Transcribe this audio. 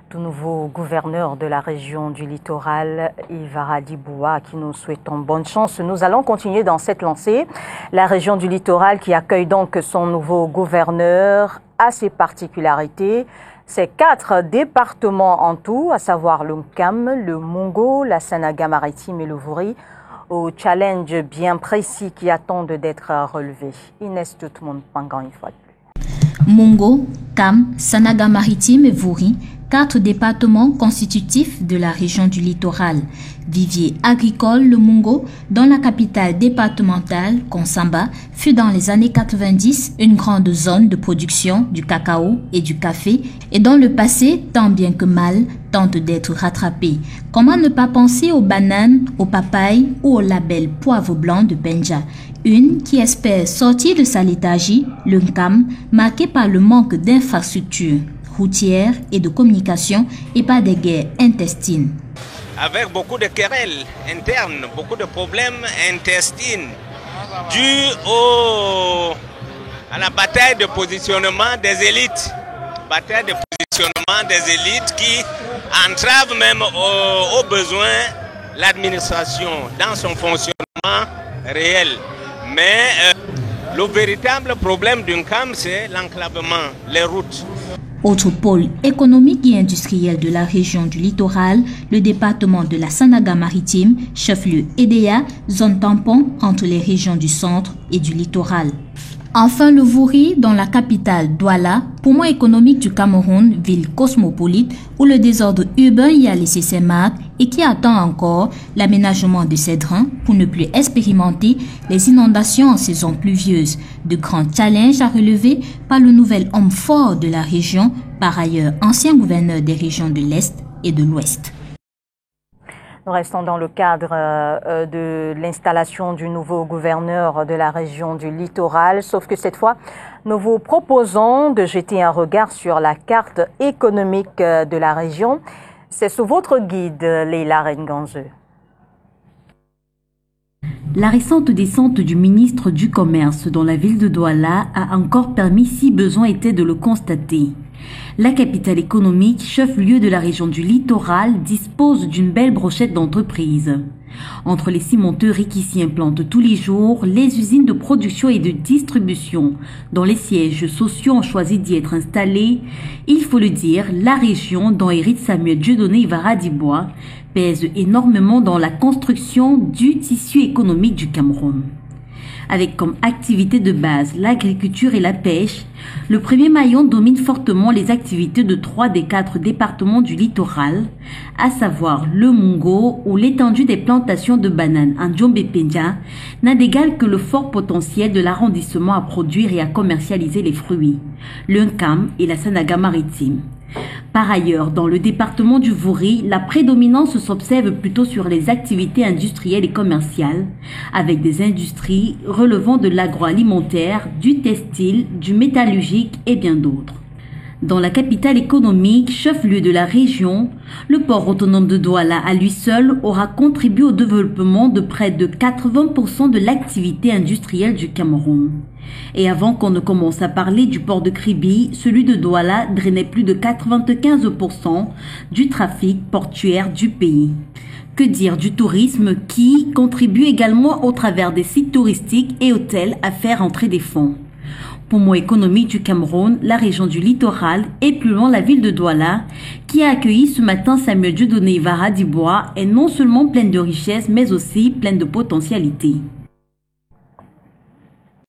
Tout nouveau gouverneur de la région du littoral, Ivara Diboua, à qui nous souhaitons bonne chance. Nous allons continuer dans cette lancée. La région du littoral qui accueille donc son nouveau gouverneur a ses particularités. C'est 4 départements en tout, à savoir le Nkam, le Mungo, la Sanaga maritime et le Vouri, au challenge bien précis qui attendent d'être relevés. Inès Tout-le-Monde Pangan une fois de plus. Mungo, Kam, Sanaga maritime et Vouri, 4 départements constitutifs de la région du littoral. Vivier agricole, le Mungo, dans la capitale départementale, Konsamba, fut dans les années 90 une grande zone de production du cacao et du café et dans le passé, tant bien que mal, tente d'être rattrapé. Comment ne pas penser aux bananes, aux papayes ou au label poivre blanc de Benja, une qui espère sortir de sa léthargie, le Nkam, marqué par le manque d'infrastructures routières et de communication et par des guerres intestines. Avec beaucoup de querelles internes, beaucoup de problèmes intestins dus à la bataille de positionnement des élites. Bataille de positionnement des élites qui entrave même au besoin l'administration dans son fonctionnement réel. Mais le véritable problème d'une CAM, c'est l'enclavement, les routes. Autre pôle économique et industriel de la région du littoral, le département de la Sanaga maritime, chef-lieu EDEA, zone tampon entre les régions du centre et du littoral. Enfin, le Vouri, dans la capitale Douala, poumon économique du Cameroun, ville cosmopolite, où le désordre urbain y a laissé ses marques et qui attend encore l'aménagement de ses drains pour ne plus expérimenter les inondations en saison pluvieuse. De grands challenges à relever par le nouvel homme fort de la région, par ailleurs ancien gouverneur des régions de l'Est et de l'Ouest. Nous restons dans le cadre de l'installation du nouveau gouverneur de la région du littoral, sauf que cette fois, nous vous proposons de jeter un regard sur la carte économique de la région. C'est sous votre guide, Leila Renganze. La récente descente du ministre du Commerce dans la ville de Douala a encore permis, si besoin était de le constater. La capitale économique, chef-lieu de la région du littoral, dispose d'une belle brochette d'entreprises. Entre les cimenteries qui s'y implantent tous les jours, les usines de production et de distribution, dont les sièges sociaux ont choisi d'y être installés, il faut le dire, la région dont hérite Samuel Dieudonné Ivara Diboua pèse énormément dans la construction du tissu économique du Cameroun. Avec comme activité de base l'agriculture et la pêche, le premier maillon domine fortement les activités de 3 des 4 départements du littoral, à savoir le Mungo, où l'étendue des plantations de bananes en Djombe-Penja n'a d'égal que le fort potentiel de l'arrondissement à produire et à commercialiser les fruits, le Nkam et la Sanaga maritime. Par ailleurs, dans le département du Vouri, la prédominance s'observe plutôt sur les activités industrielles et commerciales, avec des industries relevant de l'agroalimentaire, du textile, du métallurgique et bien d'autres. Dans la capitale économique, chef-lieu de la région, le port autonome de Douala à lui seul aura contribué au développement de près de 80% de l'activité industrielle du Cameroun. Et avant qu'on ne commence à parler du port de Kribi, celui de Douala drainait plus de 95% du trafic portuaire du pays. Que dire du tourisme qui contribue également au travers des sites touristiques et hôtels à faire entrer des fonds. Poumon économique du Cameroun, la région du littoral et plus loin la ville de Douala, qui a accueilli ce matin Samuel Dieudonné Ivara Diboua, est non seulement pleine de richesses mais aussi pleine de potentialités.